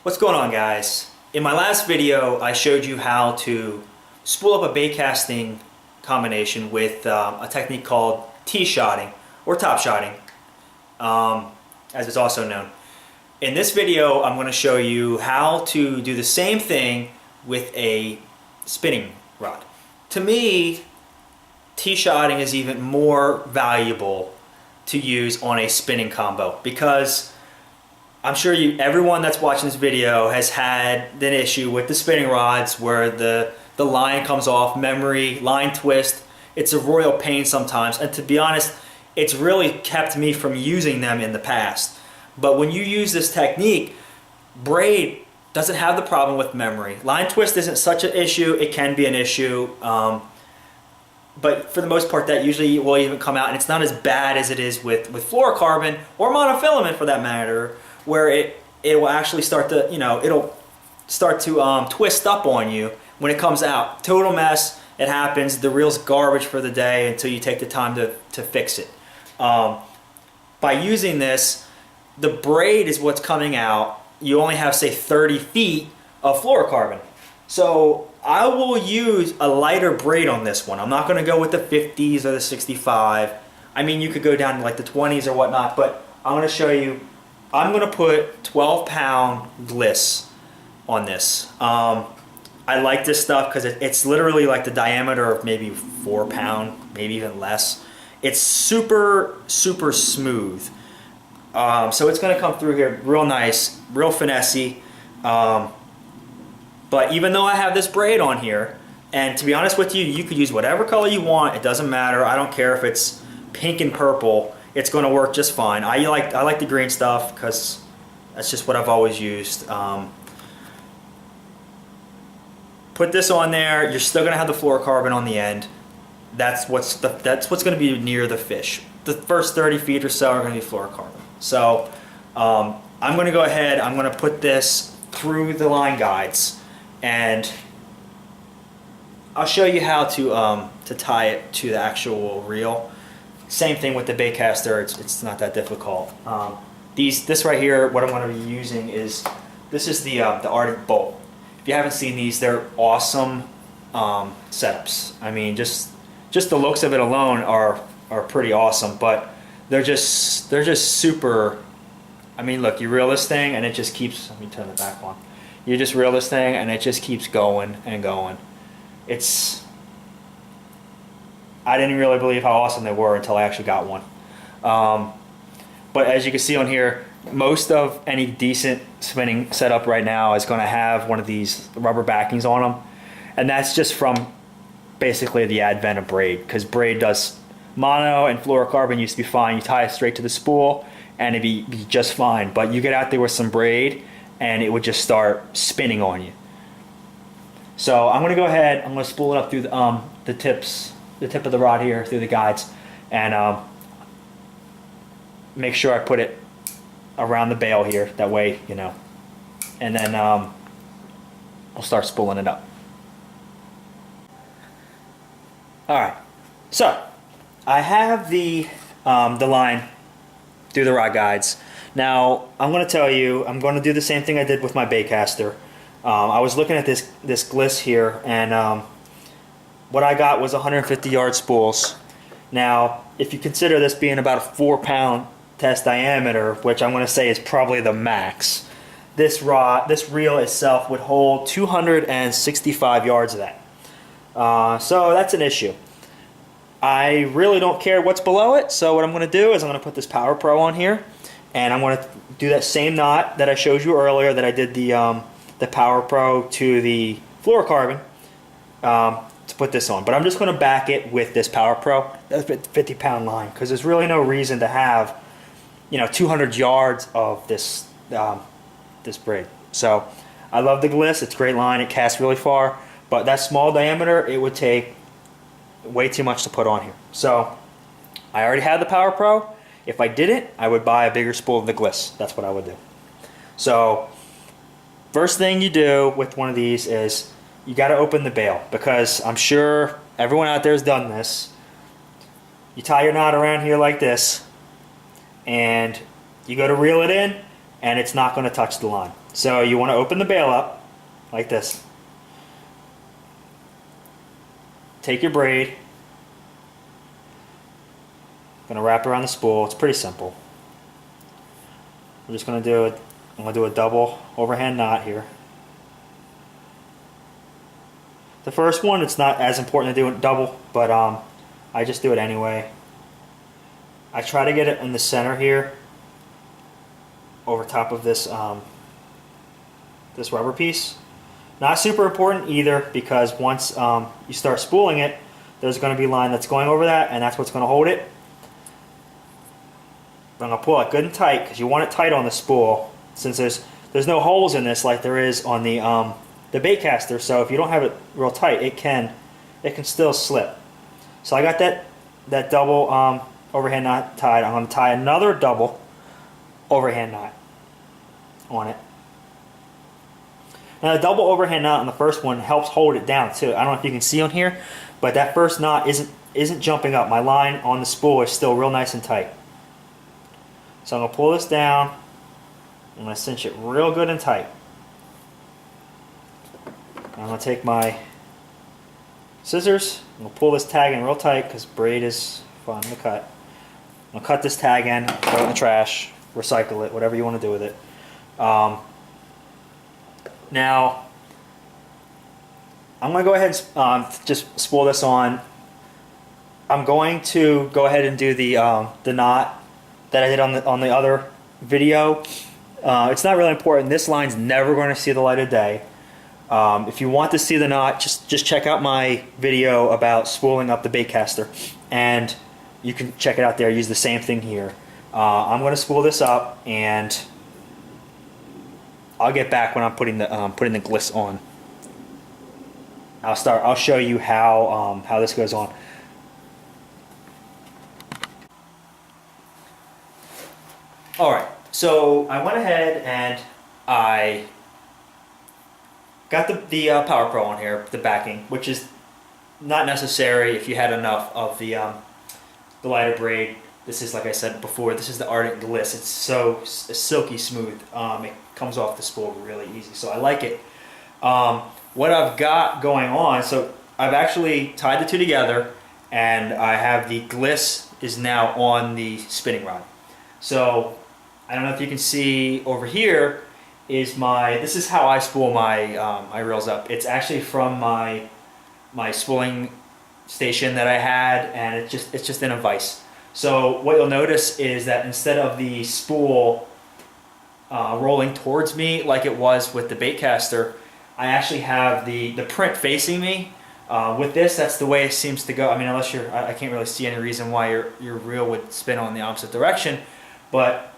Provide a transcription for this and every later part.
What's going on, guys? In my last video I showed you how to spool up a bait casting combination with a technique called T-shotting or top shotting, as it's also known. In this video I'm going to show you how to do the same thing with a spinning rod. To me, T-shotting is even more valuable to use on a spinning combo because I'm sure everyone that's watching this video has had an issue with the spinning rods where the line comes off, memory, line twist. It's a royal pain sometimes, and to be honest, it's really kept me from using them in the past. But when you use this technique, Braid doesn't have the problem with memory. Line twist isn't such an issue. It can be an issue, but for the most part that usually will even come out, and it's not as bad as it is with fluorocarbon or monofilament for that matter, where it will actually start to, it'll start to twist up on you when it comes out. Total mess. It happens. The reel's garbage for the day until you take the time to fix it. By using this, the braid is what's coming out. You only have, say, 30 feet of fluorocarbon. So I will use a lighter braid on this one. I'm not going to go with the 50s or the 65. I mean, you could go down to like the 20s or whatnot, but I'm going to show you. I'm going to put 12-pound gliss on this. I like this stuff because it's literally like the diameter of maybe 4 pound, maybe even less. It's super, super smooth. So it's going to come through here real nice, real finessey. But even though I have this braid on here, and to be honest with you, you could use whatever color you want. It doesn't matter. I don't care if it's pink and purple. It's going to work just fine. I like the green stuff because that's just what I've always used. Put this on there. You're still going to have the fluorocarbon on the end. That's what's going to be near the fish. The first 30 feet or so are going to be fluorocarbon. So I'm going to go ahead. I'm going to put this through the line guides, and I'll show you how to tie it to the actual reel. Same thing with the bait caster. It's not that difficult. This right here, what I'm going to be using is the Arctic bolt. If you haven't seen these, they're awesome setups. I mean, just the looks of it alone are pretty awesome. But they're just super. I mean, look, you reel this thing and it just keeps. Let me turn it back on. You just reel this thing and it just keeps going and going. I didn't really believe how awesome they were until I actually got one. But as you can see on here, most of any decent spinning setup right now is going to have one of these rubber backings on them. And that's just from basically the advent of Braid, because Braid does mono and fluorocarbon used to be fine. You tie it straight to the spool and it'd be just fine. But you get out there with some Braid and it would just start spinning on you. So I'm going to go ahead, I'm going to spool it up through the tip of the rod here through the guides, and make sure I put it around the bail here, that way, and then we'll start spooling it up. Alright, so I have the line through the rod guides. Now I'm going to tell you, I'm going to do the same thing I did with my bait caster. I was looking at this gliss here, and what I got was 150 yard spools. Now, if you consider this being about a 4 pound test diameter, which I'm going to say is probably the max, this reel itself would hold 265 yards of that. So that's an issue. I really don't care what's below it, so what I'm going to do is I'm going to put this Power Pro on here, and I'm going to do that same knot that I showed you earlier that I did the Power Pro to the fluorocarbon. To put this on, but I'm just going to back it with this Power Pro, that 50 pound line, because there's really no reason to have 200 yards of this this braid. So I love the gliss. It's a great line. It casts really far, but that small diameter, it would take way too much to put on here. So I already had the Power Pro. If I didn't, I would buy a bigger spool of the gliss. That's what I would do. So first thing you do with one of these is you got to open the bail, because I'm sure everyone out there has done this. You tie your knot around here like this, and you go to reel it in, and it's not going to touch the line. So you want to open the bail up like this. Take your braid. Gonna wrap it around the spool. It's pretty simple. We're just gonna do it. I'm gonna do a double overhand knot here. The first one, it's not as important to do it double, but I just do it anyway. I try to get it in the center here, over top of this this rubber piece. Not super important either, because once you start spooling it, there's going to be a line that's going over that, and that's what's going to hold it. I'm going to pull it good and tight, because you want it tight on the spool, since there's no holes in this like there is on the bait caster. So if you don't have it real tight, it can still slip. So I got that double overhand knot tied. I'm going to tie another double overhand knot on it. Now the double overhand knot on the first one helps hold it down too. I don't know if you can see on here, but that first knot isn't jumping up. My line on the spool is still real nice and tight. So I'm going to pull this down. I'm going to cinch it real good and tight. I'm going to take my scissors. I'm going to pull this tag in real tight, because braid is fun to cut. I'm going to cut this tag in, throw it in the trash, recycle it, whatever you want to do with it. Now, I'm going to go ahead and just spool this on. I'm going to go ahead and do the knot that I did on the other video. It's not really important. This line's never going to see the light of day. If you want to see the knot, just check out my video about spooling up the bait caster, and you can check it out there. Use the same thing here. I'm going to spool this up, and I'll get back when I'm putting the gliss on. I'll show you how this goes on. All right, so I went ahead and I got the Power Pro on here, the backing, which is not necessary if you had enough of the lighter braid. This is, like I said before, this is the Ardent Gliss. It's so silky smooth. It comes off the spool really easy, so I like it. What I've got going on, so I've actually tied the two together, and I have the gliss is now on the spinning rod. So I don't know if you can see over here is this is how I spool my my reels up. It's actually from my spooling station that I had, and it's just in a vise. So what you'll notice is that instead of the spool rolling towards me like it was with the bait caster, I actually have the print facing me. With this, that's the way it seems to go. I mean, unless I can't really see any reason why your reel would spin on the opposite direction, but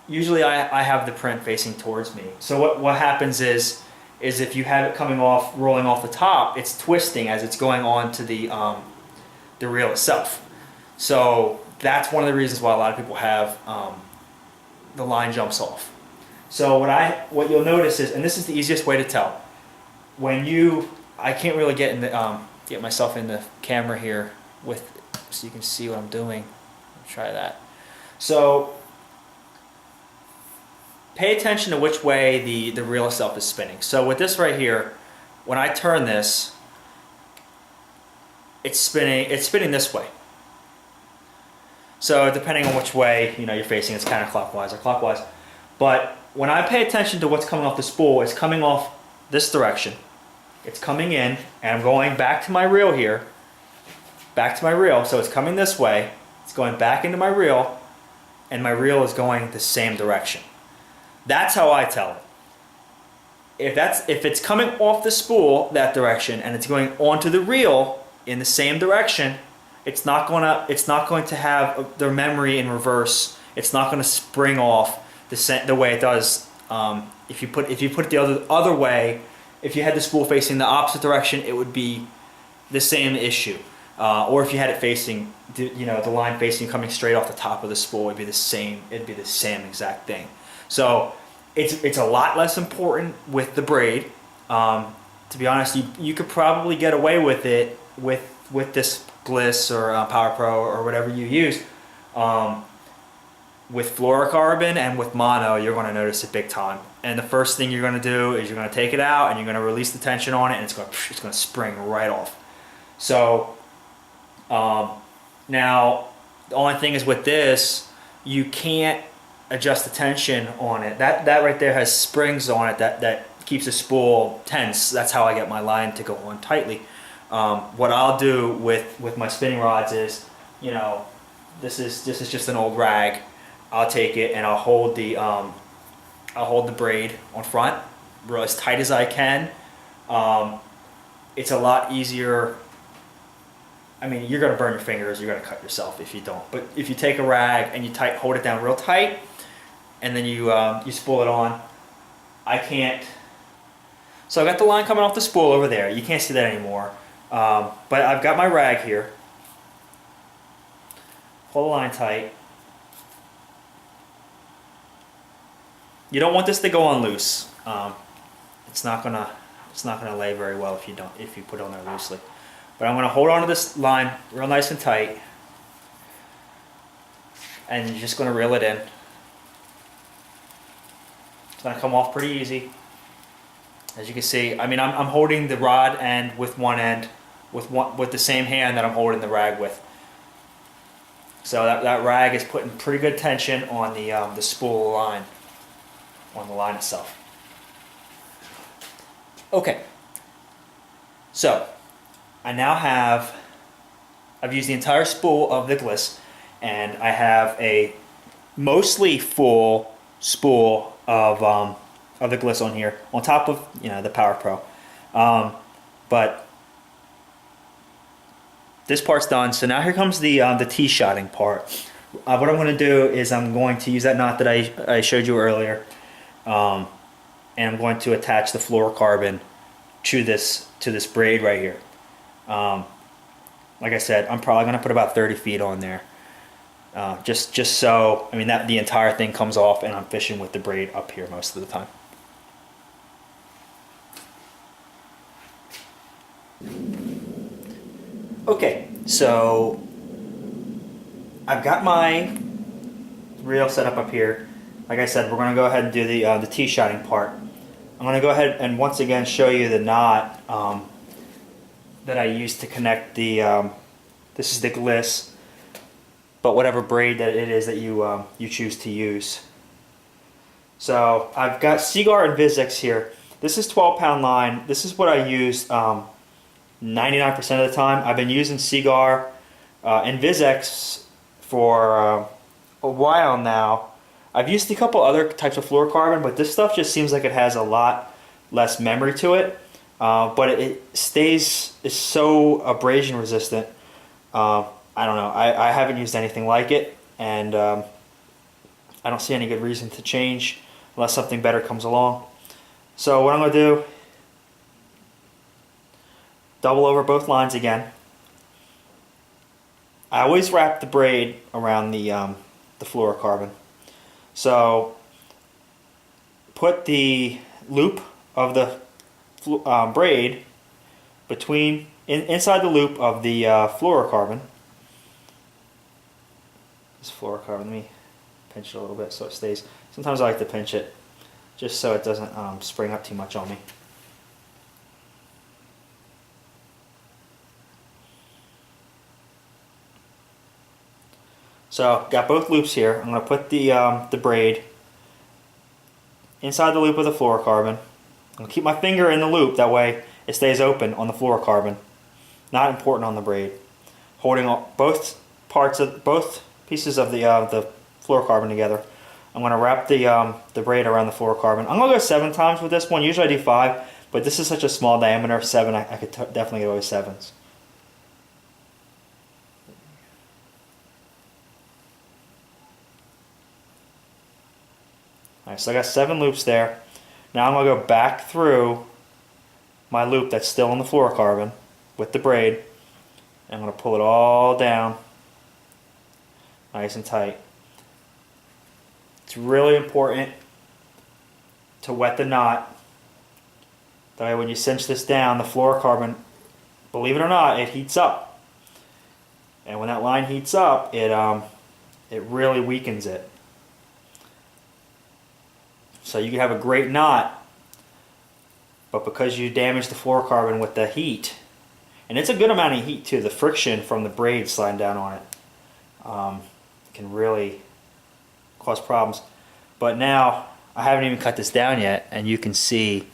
usually I have the print facing towards me. So what happens is if you have it rolling off the top, it's twisting as it's going on to the reel itself. So that's one of the reasons why a lot of people have the line jumps off. So what you'll notice is, and this is the easiest way to tell, I can't really get myself in the camera here so you can see what I'm doing. I'll try that. So pay attention to which way the reel itself is spinning. So with this right here, when I turn this, it's spinning this way. So depending on which way you're facing, it's counterclockwise or clockwise. But when I pay attention to what's coming off the spool, it's coming off this direction. It's coming in, and I'm going back to my reel here. Back to my reel, so it's coming this way. It's going back into my reel, and my reel is going the same direction. That's how I tell it. If it's coming off the spool that direction and it's going onto the reel in the same direction, it's not going to have their memory in reverse. It's not going to spring off the way it does if you put it the other way. If you had the spool facing the opposite direction, it would be the same issue. Or if you had it facing the line facing coming straight off the top of the spool, it'd be the same exact thing. So it's a lot less important with the braid. To be honest, you could probably get away with it with this Gliss or Power Pro or whatever you use, with fluorocarbon and with mono, you're going to notice it big time. And the first thing you're going to do is you're going to take it out and you're going to release the tension on it, and it's going to spring right off. So now the only thing is with this, you can't adjust the tension on it. That right there has springs on it that keeps the spool tense. That's how I get my line to go on tightly. What I'll do with my spinning rods is, you know, this is just an old rag. I'll take it and I'll hold the braid on front, real as tight as I can. It's a lot easier. I mean, you're gonna burn your fingers, you're gonna cut yourself if you don't. But if you take a rag and you hold it down real tight, and then you spool it on, I can't. So I got the line coming off the spool over there. You can't see that anymore. But I've got my rag here. Hold the line tight. You don't want this to go on loose. It's not gonna lay very well if you put it on there loosely. But I'm gonna hold on to this line real nice and tight, and you're just gonna reel it in. It's gonna come off pretty easy. As you can see, I mean, I'm holding the rod end with one end with the same hand that I'm holding the rag with. So that rag is putting pretty good tension on the spool line, on the line itself. Okay, so I now I've used the entire spool of the gliss, and I have a mostly full spool of the gliss on here, on top of, you know, the Power Pro. But this part's done, so now here comes the T-shotting part. What I'm going to do is I'm going to use that knot that I showed you earlier, and I'm going to attach the fluorocarbon to this braid right here. Like I said, I'm probably going to put about 30 feet on there, just so, I mean, that the entire thing comes off and I'm fishing with the braid up here most of the time. Okay, so I've got my reel set up here. Like I said, we're going to go ahead and do the T-shotting part. I'm going to go ahead and once again show you the knot that I used to connect the, this is the gliss, but whatever braid that it is that you choose to use. So I've got Seaguar and Vizex here. This is 12-pound line. This is what I used 99% of the time. I've been using Seaguar and Vizex for a while now. I've used a couple other types of fluorocarbon, but this stuff just seems like it has a lot less memory to it. But it is so abrasion resistant. I don't know. I haven't used anything like it, and I don't see any good reason to change unless something better comes along. So what I'm going to do, double over both lines again. I always wrap the braid around the fluorocarbon. So put the loop of the braid inside the loop of the fluorocarbon. This fluorocarbon, let me pinch it a little bit so it stays. Sometimes I like to pinch it just so it doesn't spring up too much on me. So got both loops here. I'm going to put the braid inside the loop of the fluorocarbon. I'm going to keep my finger in the loop, that way it stays open on the fluorocarbon. Not important on the braid. Holding both pieces of the fluorocarbon together. I'm going to wrap the braid around the fluorocarbon. I'm going to go 7 times with this one. Usually I do 5, but this is such a small diameter. 7, I could definitely go with 7s. Alright, so I got 7 loops there. Now I'm going to go back through my loop that's still on the fluorocarbon with the braid. And I'm going to pull it all down nice and tight. It's really important to wet the knot. That way when you cinch this down, the fluorocarbon, believe it or not, it heats up. And when that line heats up, it really weakens it. So you can have a great knot, but because you damage the fluorocarbon with the heat, and it's a good amount of heat too, the friction from the braid sliding down on it can really cause problems. But now, I haven't even cut this down yet, and you can see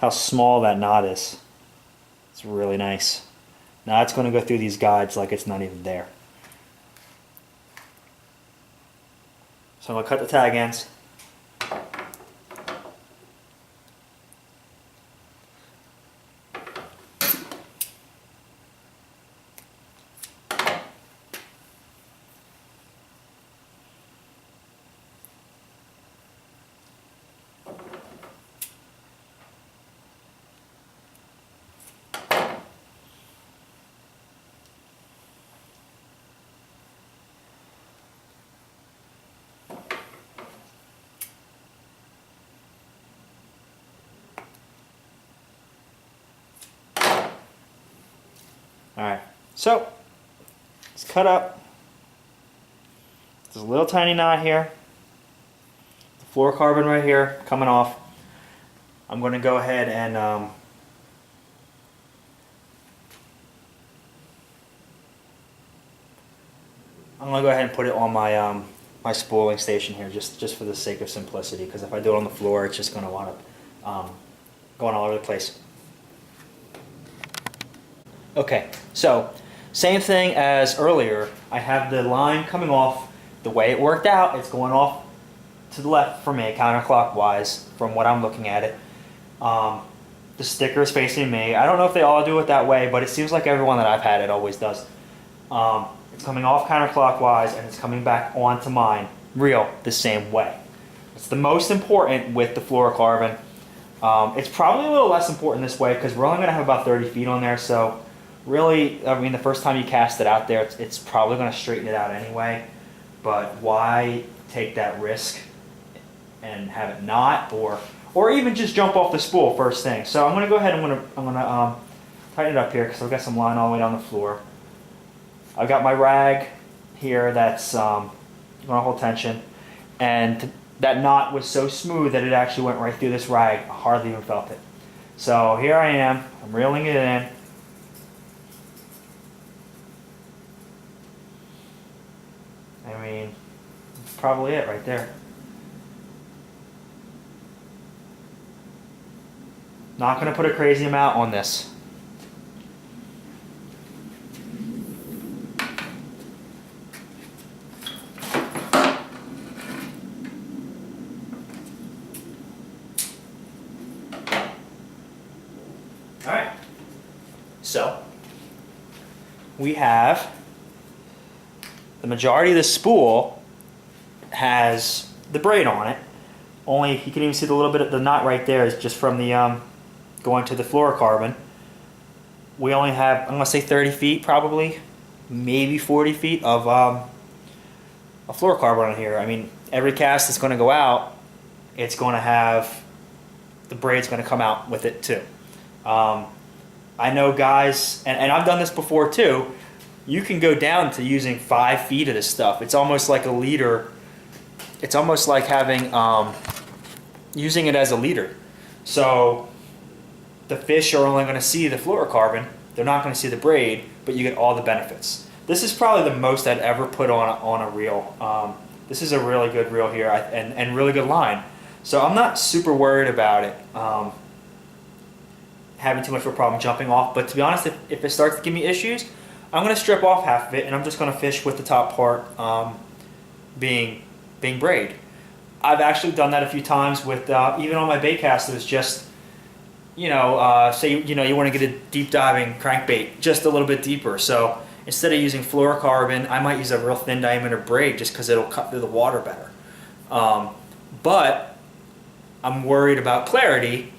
how small that knot is. It's really nice. Now it's going to go through these guides like it's not even there. So I'm going to cut the tag ends. Alright, so it's cut up. There's a little tiny knot here. The fluorocarbon right here coming off. I'm going to go ahead and I'm going to go ahead and put it on my my spooling station here, just for the sake of simplicity, because if I do it on the floor, it's just going to wind up going all over the place. Okay, so same thing as earlier. I have the line coming off. The way it worked out, it's going off to the left for me, counterclockwise, from what I'm looking at it. The sticker is facing me. I don't know if they all do it that way, but it seems like everyone that I've had it always does. It's coming off counterclockwise, and it's coming back onto mine, reel, the same way. It's the most important with the fluorocarbon. It's probably a little less important this way because we're only going to have about 30 feet on there, so really, I mean, the first time you cast it out there, it's probably going to straighten it out anyway, but why take that risk and have it not, or even just jump off the spool first thing. So I'm going to go ahead and I'm going to tighten it up here because I've got some line all the way down the floor. I've got my rag here that's going to hold tension, and that knot was so smooth that it actually went right through this rag. I hardly even felt it. So here I am, I'm reeling it in. I mean, that's probably it right there. Not going to put a crazy amount on this. Alright, so we have the majority of the spool has the braid on it. Only you can even see the little bit of the knot right there is just from the going to the fluorocarbon. We only have, I'm going to say 30 feet probably, maybe 40 feet of a fluorocarbon on here. I mean, every cast that's going to go out, it's going to have, the braid's going to come out with it too. I know guys, and I've done this before too, you can go down to using 5 feet of this stuff. It's almost like a leader. It's almost like having, using it as a leader. So the fish are only going to see the fluorocarbon. They're not going to see the braid, but you get all the benefits. This is probably the most I'd ever put on a reel. This is a really good reel here and really good line. So I'm not super worried about it having too much of a problem jumping off. But to be honest, if it starts to give me issues, I'm going to strip off half of it and I'm just going to fish with the top part being braid. I've actually done that a few times with even on my bait casters. Just say you want to get a deep diving crankbait just a little bit deeper. So instead of using fluorocarbon, I might use a real thin diameter braid just because it'll cut through the water better. But I'm worried about clarity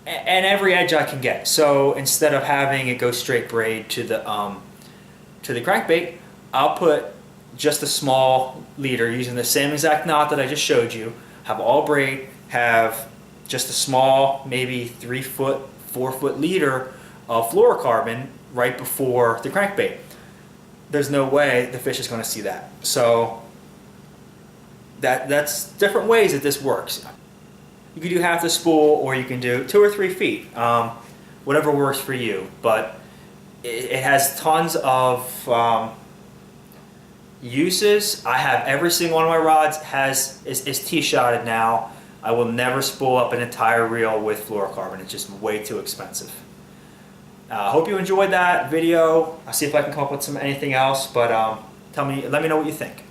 and every edge I can get. So instead of having it go straight braid to the crankbait, I'll put just a small leader using the same exact knot that I just showed you. Have all braid, have just a small, maybe 3 foot, 4 foot leader of fluorocarbon right before the crankbait. There's no way the fish is going to see that. So that's different ways that this works. You can do half the spool, or you can do 2 or 3 feet, whatever works for you. But it has tons of uses. I have every single one of my rods is T-shotted now. I will never spool up an entire reel with fluorocarbon. It's just way too expensive. I hope you enjoyed that video. I'll see if I can come up with anything else, but let me know what you think.